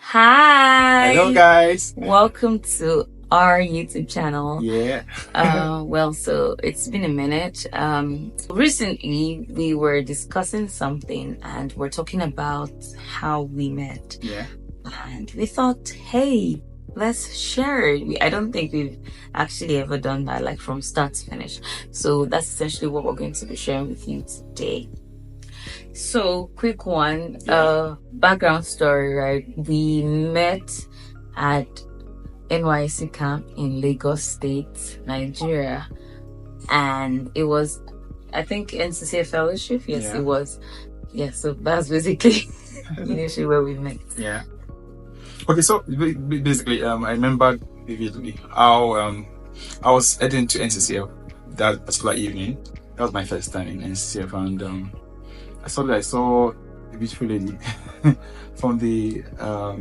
Hi. Hello, guys. Welcome to our YouTube channel. Yeah. So it's been a minute. Recently we were discussing something and we're talking about how we met. Yeah. And we thought, hey, let's share it. I don't think we've actually ever done that, like from start to finish. So that's essentially what we're going to be sharing with you today. So, quick one, background story, right? We met at NYC camp in Lagos State, Nigeria, and it was, I think, NCCA fellowship. Yes, it was. Yeah, so that's basically initially where we met. Yeah. Okay, so basically, I remember vividly how I was heading to NCCF that particular evening. That was my first time in NCCF, and I saw a beautiful lady from the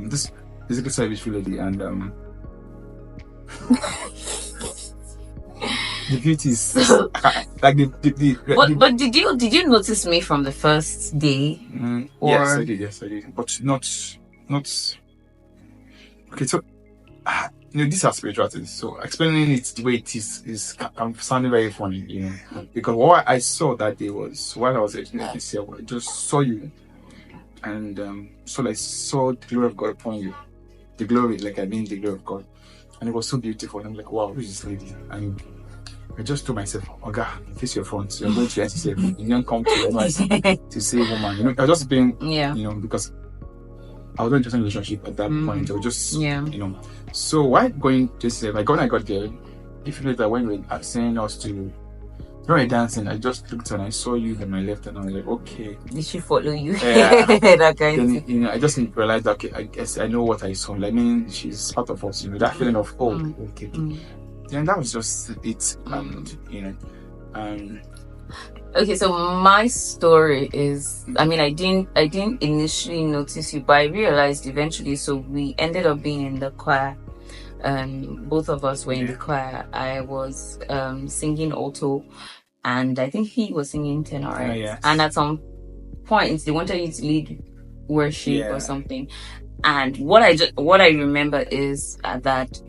this basically saw a beautiful lady, and the beauty is like But did you notice me from the first day? Yes, I did. But not. Okay, so these are spiritual things. So explaining it the way it is sounding very funny, because what I saw that day was while I was at this year, I just saw you, and so I saw the glory of God upon you, the glory the glory of God, and it was so beautiful. I'm like, wow, who is this lady? And I just told myself, Oga, face your front. You're going to NCCF. You don't come to NYC to see a woman. I was just being, because I was not interested in a relationship at that point. I was just, So while going to NCCF, when I got there, if you know that when we were saying us to, when we dancing, I just looked and I saw you on my left, and I was like, okay. Did she follow you? Yeah. That kind of thing. I just realized that, okay, I guess I know what I saw. I mean, she's part of us. That feeling of, okay. And that was just it, Okay, so my story is, I didn't initially notice you, but I realized eventually. So we ended up being in the choir. Both of us were in the choir. I was singing alto, and I think he was singing tenor. Yes. And at some point, they wanted you to lead worship or something. And what I remember is that.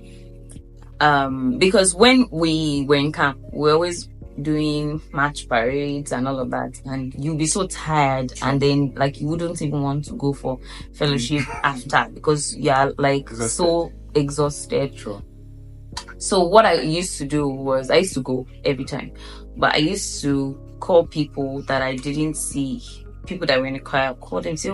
Because when we were in camp, we're always doing march parades and all of that, and you'll be so tired, and then you wouldn't even want to go for fellowship after because you're so exhausted. True. So what I used to do was I used to go every time, but I used to call people that I didn't see, people that were in the choir, call them, say,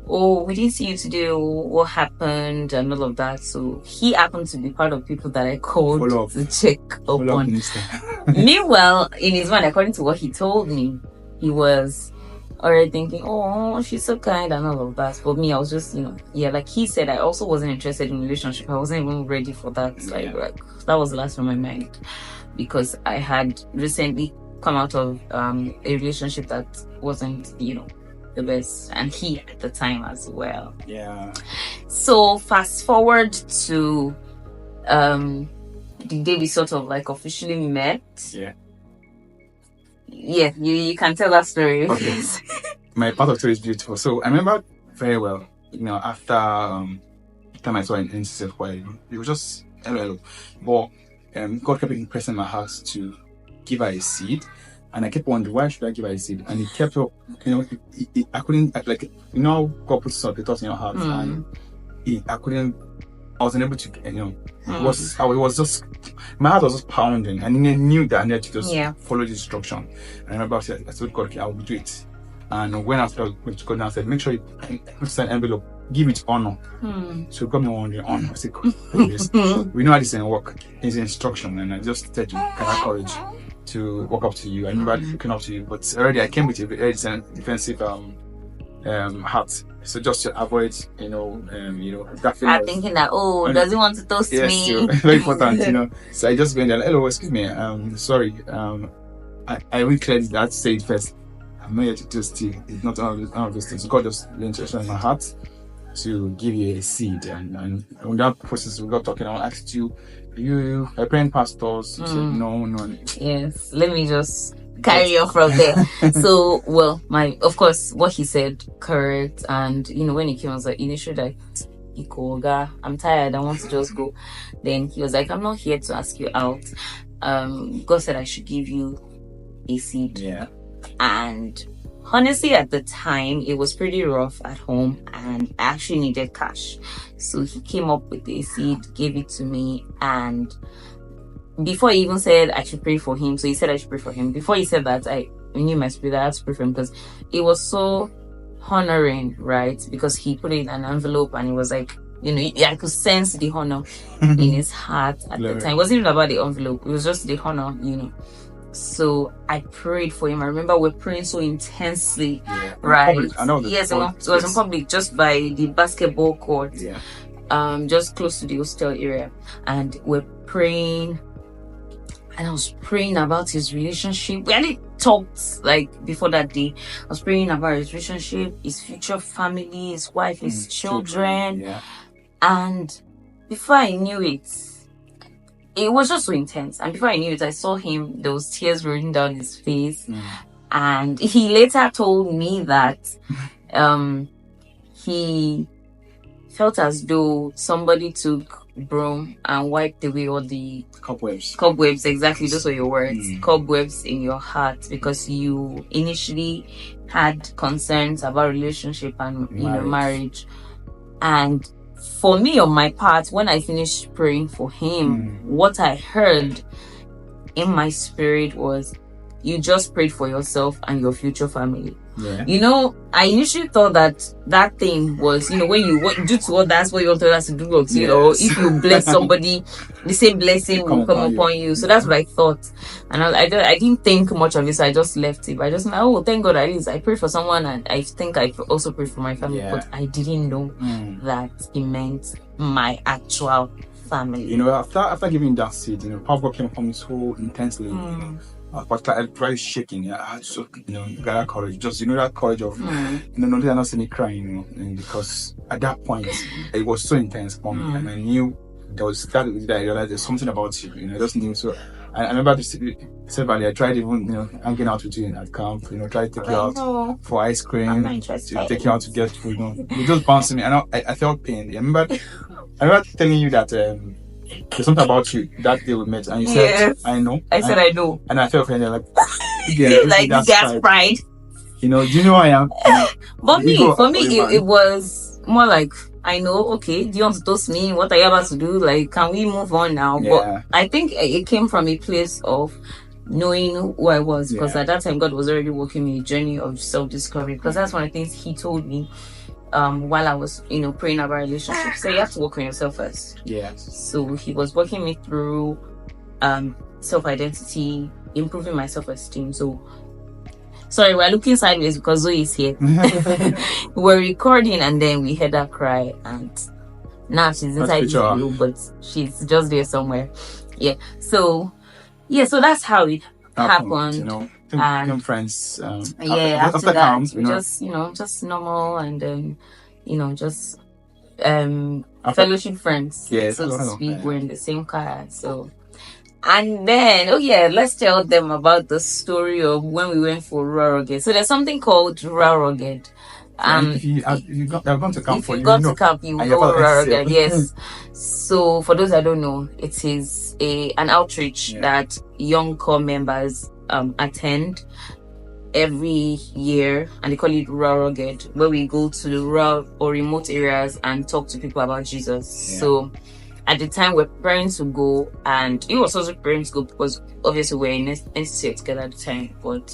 oh, we didn't see you today. What happened and all of that. So he happened to be part of people that I called to check up on. Meanwhile, in his mind, according to what he told me, he was already thinking, oh, she's so kind and all of that. But me, I was just, like he said, I also wasn't interested in a relationship. I wasn't even ready for that. That was the last on my mind, because I had recently come out of a relationship that wasn't, the best, and he at the time as well. Yeah. So fast forward to the day we sort of officially met. Yeah, you can tell that story. Okay. My part of the story is beautiful. So I remember very well, after time I saw in NCCF, it was just hello. But God kept impressing my heart to give her a seed. And I kept wondering, why should I give her a seed? And it kept up, I couldn't, God puts the thoughts in your heart. And I wasn't able to, I was just, my heart was just pounding. And I knew that I needed to just follow the instruction. And I remember I told God, okay, I will do it. And when I went to God, I said, make sure you put an envelope, give it honor. So God me wondering, honor. I said, we know how this thing work. It's instruction. And I just said, can I courage to walk up to you? I remember looking up to you, but already I came with a very defensive heart. So just to avoid, that feeling. I'm thinking that, does he want to toast me? Yes, very important, So I just went there, hello, excuse me, sorry, I will clear that, say it first. I'm not here to toast you. It's not one of those things. God just interested in my heart to give you a seed, and on that process we got talking. I asked you are praying pastors? You said no. Yes, let me just carry on from there. So, well, of course, what he said, correct. And, when he came, I was like, initially, Ikoga, I'm tired, I want to just go. Then he was like, I'm not here to ask you out. God said I should give you a seed. Yeah. And honestly, at the time, it was pretty rough at home and I actually needed cash. So he came up with a seed, gave it to me, and before he even said I should pray for him, so he said I should pray for him. Before he said that, I knew my spirit I had to pray for him because it was so honoring, right? Because he put it in an envelope and it was like, I could sense the honor in his heart at the time. It wasn't even about the envelope, it was just the honor, So I prayed for him. I remember we're praying so intensely, right? Yes, it was in public, just by the basketball court, just close to the hostel area, and we're praying. And I was praying about his relationship. We hadn't talked like before that day. I was praying about his relationship, his future family, his wife, his children. Yeah. And before I knew it, it was just so intense. And before I knew it, I saw him, there was tears rolling down his face. And he later told me that he felt as though somebody took broom and wiped away all the cobwebs. Exactly, those were your words. Cobwebs in your heart, because you initially had concerns about relationship and marriage. And for me, on my part, when I finished praying for him, what I heard in my spirit was, you just prayed for yourself and your future family. I initially thought that thing was, when you do to others what you want others to do, if you bless somebody, the same blessing will come upon you. So that's what I thought, and I didn't think much of it. So I just left it. But I just thank God, at least I prayed for someone, and I think I also prayed for my family. But I didn't know that it meant my actual family. After giving that seed, power came upon me so intensely. But I tried shaking. I had to, got that courage. Just, that courage of, no, they're not seeing me crying, because at that point, it was so intense for me. And I knew there was that I realized there's something about you, I just knew. So I remember separately, I tried even, hanging out with you at camp, tried to take you out for ice cream, to take you out to get food, You just bouncing me. And I felt pain. I remember telling you that, there's something about you that day we met, and you said, I know. I said, I know. And I felt like, like gas pride. Do you know who I am? But for me, it was more like, I know, okay, do you want to toast me? What are you about to do? Like, can we move on now? But I think it came from a place of knowing who I was, because at that time, God was already walking me a journey of self-discovery, because that's one of the things he told me. While I was, praying about relationships. So you have to work on yourself first. So he was working me through self-identity, improving my self-esteem. So, sorry, we're looking sideways because Zoe is here. We're recording and then we heard her cry, and now she's inside the room, but she's just there somewhere. So that's how it happened. And friends, after that, camp, just normal, and then just fellowship friends, so to speak. We're in the same car, so. And then let's tell them about the story of when we went for Rural Rugged. So there's something called Rural Rugged. If you've gone to camp, you know Rural Rugged. Yes. So for those that don't know, it is an outreach that young core members attend every year, and they call it Rural Rugged, where we go to the rural or remote areas and talk to people about Jesus. So at the time we're preparing to go, and it was also preparing to go because obviously we're in NCC together at the time. But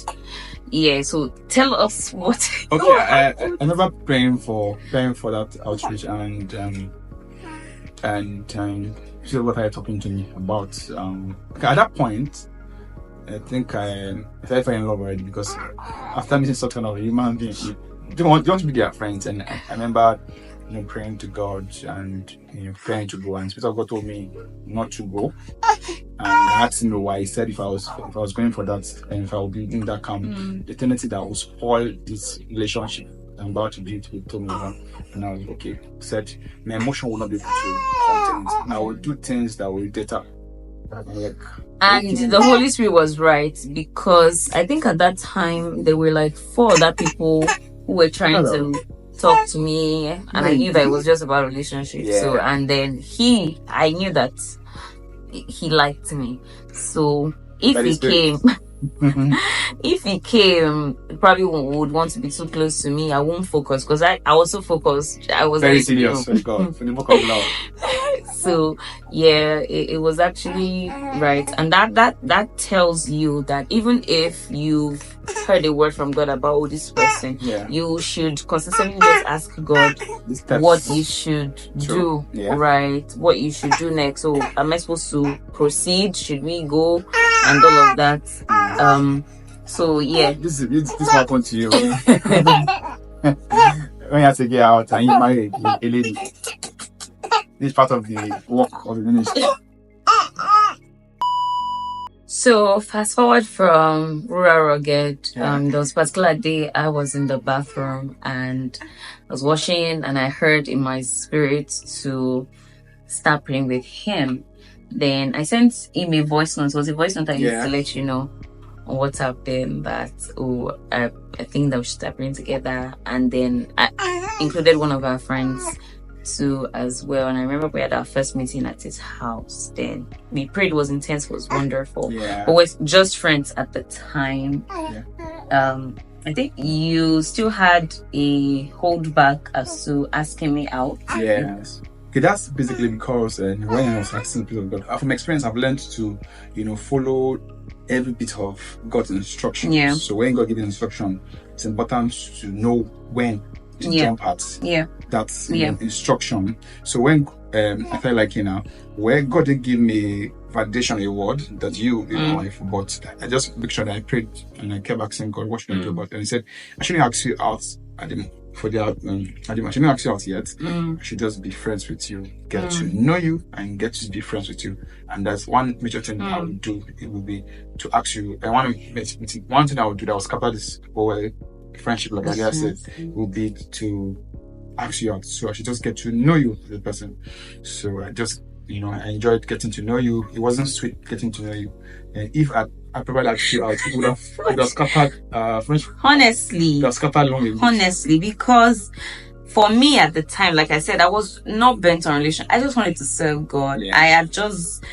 so tell us what. I remember praying for that outreach, and this is what I talking to me about. At that point, I think I fell in love already, because after meeting such kind of a human being, you don't want to be their friends. And I remember, praying to God and praying to go. And the Spirit of God told me not to go. And I asked him why. He said if I was going for that, and if I would be in that camp, the tendency that will spoil this relationship I'm about to be told me about. And I was okay. He said my emotion will not be able to contain it, and I will do things that will irritate her. And the Holy Spirit was right, because I think at that time there were like 4 other people who were trying to talk to me, and I knew that it was just about relationships. Yeah. So, and then I knew that he liked me. So if That he is good. came, if he came, he probably would want to be too close to me. I won't focus because I was so focused. I was Very like, serious for God, for the book of love. So yeah, it was actually right, and that tells you that even if you've heard a word from God about this person, you should consistently just ask God what you should do, right? What you should do next. So am I supposed to proceed? Should we go? And all of that. So yeah, this happened to you when you have to get out and you marry a lady. This part of the work of the ministry. So fast forward from rural rugged, there was a particular day I was in the bathroom and I was washing, and I heard in my spirit to start praying with him. Then I sent him a voice note. It was a voice note I used to let you know on WhatsApp then that I think that we should start praying together. And then I included one of our friends too as well. And I remember we had our first meeting at his house. Then we prayed. It was intense. It was wonderful. But we're just friends at the time. I think you still had a holdback as to asking me out. Yes. Okay, that's basically because when I was asking people of God, from experience, I've learned to, follow every bit of God's instructions. Yeah. So when God gives instruction, it's important to know when to jump at. Yeah. That's instruction. So when I felt like, where God didn't give me validation, a word that you know, but I just make sure that I prayed and I kept asking God, what should I do about it? And he said, I shouldn't ask you out I shouldn't ask you out yet. I should just be friends with you, get to know you and get to be friends with you. And that's one major thing I would do. It would be to ask you. One thing I would do that was scatter this whole friendship, like I said, would be to ask you out. So I should just get to know you as a person. So I just, I enjoyed getting to know you. It wasn't sweet getting to know you. And if I probably asked you out, it would have scattered friendship. Honestly, because for me at the time, like I said, I was not bent on relation. I just wanted to serve God. I had just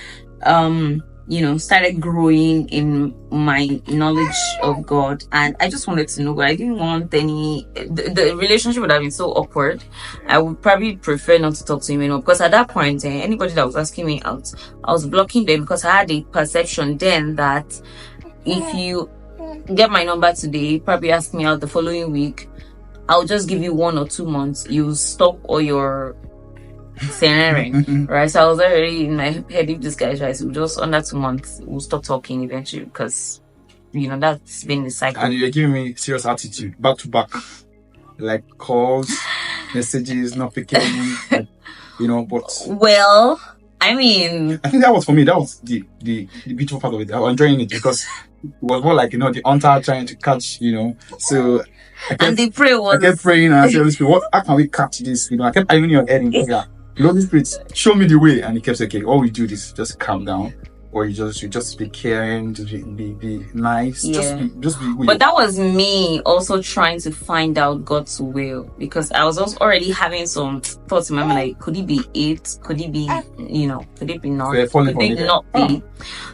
started growing in my knowledge of God, and I just wanted to know God. I didn't want the relationship would have been so awkward. I would probably prefer not to talk to him anymore, because at that point, anybody that was asking me out, I was blocking them, because I had a perception then that if you get my number today, probably ask me out the following week, I'll just give you 1 or 2 months, you stop all your right? So I was already in my head, if this guy tries to just under 2 months, we'll stop talking eventually, because that's been the cycle. And you're giving me serious attitude, back to back, like calls, messages, not picking, but well, I mean, I think that was for me. That was the beautiful part of it. I was enjoying it because it was more like the hunter trying to catch, So the prayer was. I kept praying and I said, Holy Spirit, how can we catch this? I kept eyeing your head in prayer. Holy Spirit, show me the way. And he kept saying, okay, all we do is just calm down, or you just be caring, just be nice, just be weird. But that was me also trying to find out God's will, because I was also already having some thoughts in my mind, like, could it be it? Could it be, could it be not? Could it not be?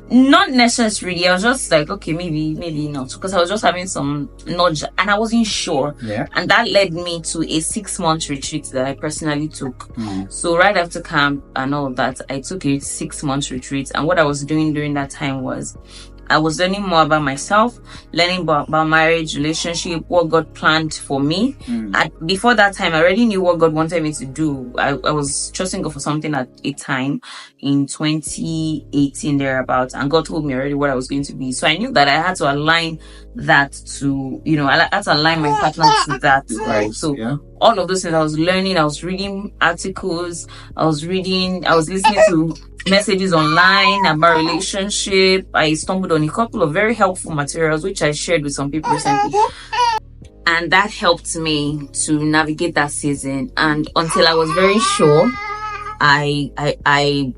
Not necessarily. I was just like, okay, maybe not, because I was just having some nudge and I wasn't sure. And that led me to a 6-month retreat that I personally took. So right after camp and all of that, I took a 6-month retreat, and what I was doing during that time was I was learning more about myself, learning about marriage, relationship, what God planned for me. Before that time, I already knew what God wanted me to do. I was trusting God for something at a time in 2018 thereabouts, and God told me already what I was going to be. So I knew that I had to align that to, I had to align my partner to that. Right. So all of those things I was learning, I was reading articles, I was listening to messages online about relationship. I stumbled on a couple of very helpful materials which I shared with some people recently, and that helped me to navigate that season. And until I was very sure, I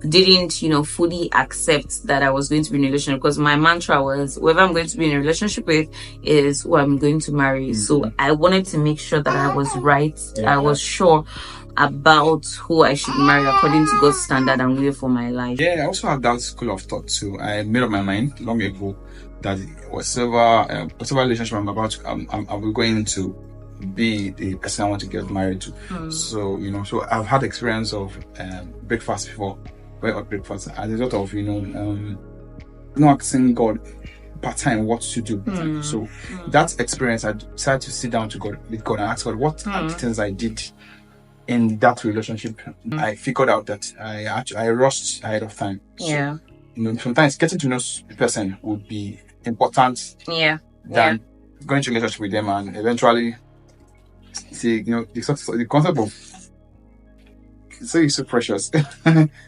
didn't, fully accept that I was going to be in a relationship, because my mantra was, whoever I'm going to be in a relationship with is who I'm going to marry. So I wanted to make sure that I was right. I was sure about who I should marry according to God's standard and will for my life. Yeah, I also have that school of thought too. I made up my mind long ago that whatever relationship I'm about to, I'm going to be the person I want to get married to. So so I've had experience of breakfast before, breakfast as a result of asking God part time what to do. So that experience, I decided to sit down with God and ask God what are the things I did in that relationship. I figured out that I rushed ahead of time. So, sometimes getting to know the person would be important than going to relationship with them and eventually see, the concept of so precious,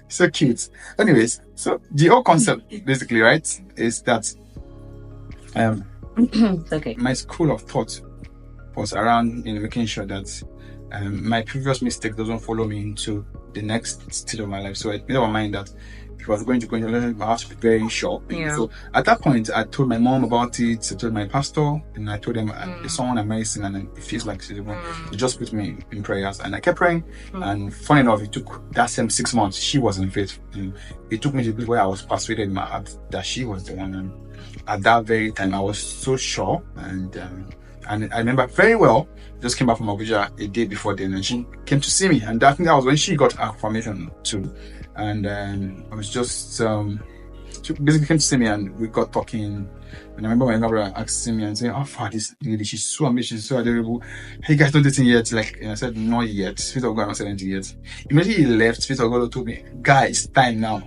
so cute. Anyways, so the whole concept basically, right, is that my school of thought was around making sure that my previous mistake doesn't follow me into the next stage of my life. So I made up my mind that if I was going to go into a relationship, I have to be very sure. So at that point, I told my mom about it. I told my pastor, and I told them there's someone I'm marrying, and it feels like she's the one. They just put me in prayers, and I kept praying. And funny enough, it took that same 6 months. She wasn't faithful. It took me to the place where I was persuaded in my heart that she was the one. And at that very time, I was so sure, and I remember very well, just came back from Abuja a day before then, and she came to see me, and I think that was when she got her confirmation too. And I was just she basically came to see me, and we got talking. And I remember my younger brother asking me and saying, "How far this lady? She's so amazing, she's so adorable. Hey guys, don't dating yet?" And I said, "Not yet. Spirit of God, I'm not saying anything yet." Immediately he left. Spirit of God told me, "Guys, time now."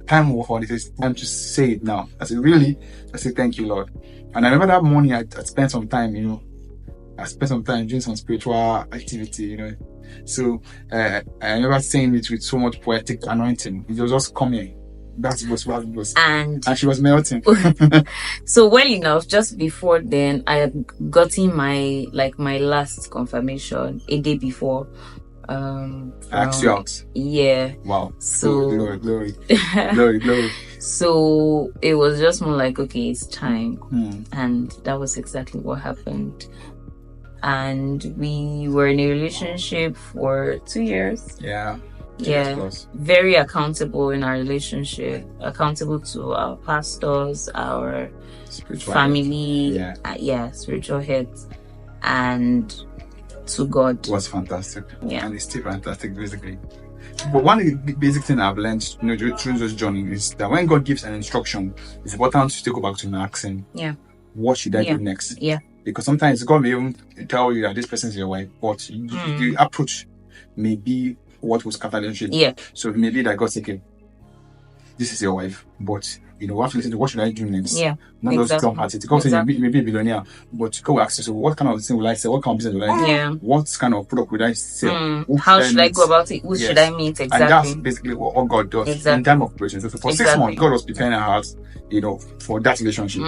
Time for it. It's time to say it now. I said, "Really?" I said, "Thank you, Lord." And I remember that morning I spent some time, doing some spiritual activity, So I remember saying it with so much poetic anointing. It was just coming. That was what it was. And she was melting. So well enough, just before then, I had gotten my last confirmation a day before. Asked you out. Yeah. Wow. So glory. So it was just more like, okay, it's time. And that was exactly what happened. And we were in a relationship for 2 years. Yeah. Very accountable in our relationship, accountable to our pastors, our spiritual family, spiritual heads, and to God. It was fantastic. And it's still fantastic, basically. But one of the basic thing I've learned, through this journey is that when God gives an instruction, it's important to go back to him and ask him, what should I do next? Because sometimes God may even tell you that this person is your wife, but the approach may be what will scatter the relationship. So it may be that God said, okay, this is your wife, but we have to listen to what should I do next? Not just jump at it. God said you may be a billionaire, but go ask yourself, what kind of thing will I sell? What kind of business will I do? What kind of product will I sell? How should I go about it? Who should I meet? Exactly. And that's basically what God does in time of operation. So for 6 months, God was preparing our hearts, for that relationship.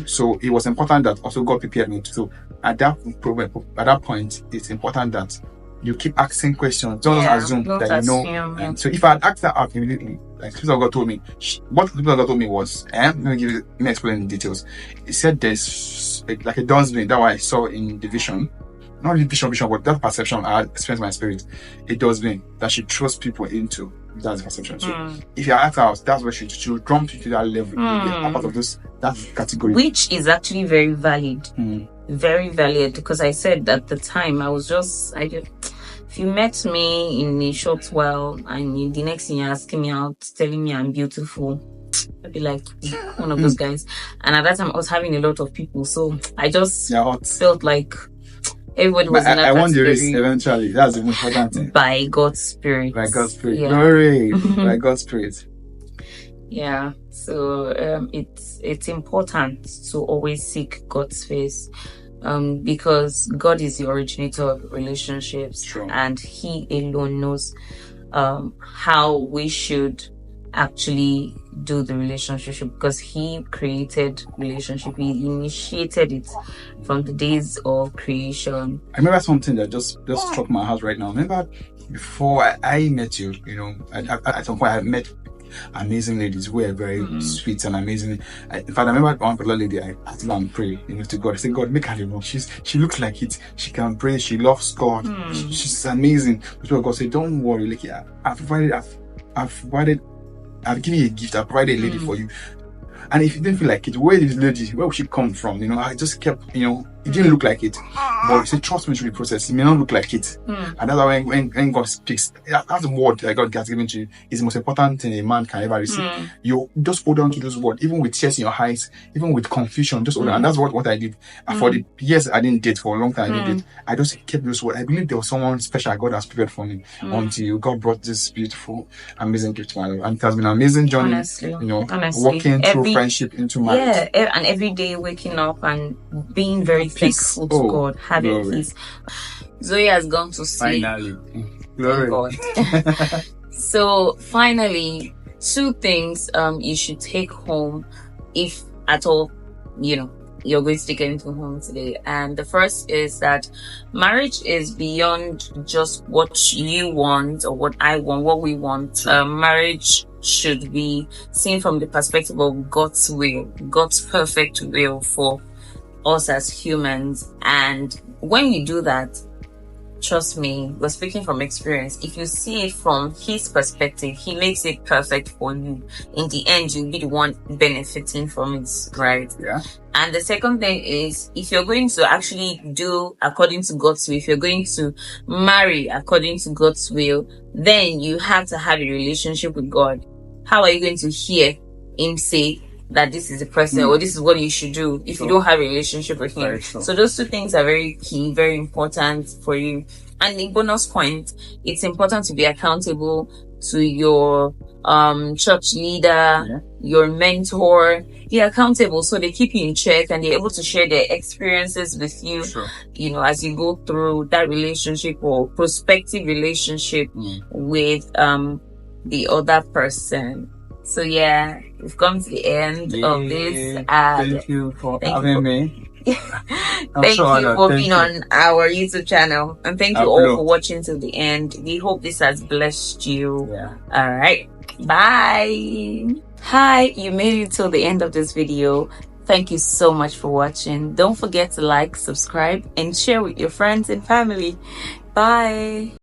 So it was important that also God prepared me too. At that point, it's important that you keep asking questions. Don't assume that you know. And so if I had asked that out immediately, like Spirit of God told me, what Spirit of God told me was, let me explain the details. He said there's a dustbin that I saw in the vision. Not the vision, but that perception I had experienced my spirit. A dustbin that she throws people into. That's the perception. So if you ask out, that's where she will jump you to that level. A part of that category. Which is actually very valid. Very valid, because I said at the time if you met me in a short while and the next thing you're asking me out, telling me I'm beautiful, I'd be like one of those guys. And at that time I was having a lot of people, so I just felt like everybody was in that I won the race eventually. That's the most important thing. By God's Spirit. Glory. By God's Spirit. Yeah. So it's important to always seek God's face. Because God is the originator of relationships, and He alone knows how we should actually do the relationship, because He created relationship. He initiated it from the days of creation. I remember something that just struck my heart right now. Remember before I met you, at some point I met amazing ladies who were very sweet and amazing. In fact, I remember one particular lady, I had to go and pray, to God. I said, God, make her, she looks like it. She can pray. She loves God. She's amazing. So God said, don't worry. Like, yeah, I've given you a gift. I've provided a lady for you. And if you didn't feel like it, where is this lady? Where would she come from? I just kept, it didn't look like it. But he said, trust me through the process. It may not look like it. And that's why when God speaks, that's the word that God has given to you. Is the most important thing a man can ever receive. You just hold on to those words, even with tears in your eyes, even with confusion, just hold on. And that's what I did. And for the years I didn't date, for a long time I didn't date, I just kept those words. I believe there was someone special God has prepared for me until God brought this beautiful, amazing gift to my life. And it has been an amazing journey, honestly, walking through friendship into marriage. Yeah, and every day waking up and being very thankful to God, having peace. Zoe has gone to sleep. Finally. Glory. God. So finally, 2 things you should take home, if at all, you're going to take anything home today. And the first is that marriage is beyond just what you want or what I want, what we want. Marriage should be seen from the perspective of God's will, God's perfect will for us as humans. And when you do that, trust me, we're speaking from experience. If you see it from his perspective, he makes it perfect for you. In the end, you'll be the one benefiting from it, right? Yeah. And the second thing is, if you're going to actually do according to God's will, if you're going to marry according to God's will, then you have to have a relationship with God. How are you going to hear him say that this is the person or this is what you should do if you don't have a relationship with him? So those 2 things are very key, very important for you. And the bonus point, it's important to be accountable to your church leader, your mentor. Be accountable so they keep you in check and they're able to share their experiences with you, as you go through that relationship or prospective relationship with the other person. So yeah, we've come to the end of this. Thank you for having me. Thank you for being on our YouTube channel, and thank you all for watching till the end. We hope this has blessed you. All right, bye. Hi, you made it till the end of this video. Thank you so much for watching. Don't forget to like, subscribe, and share with your friends and family. Bye.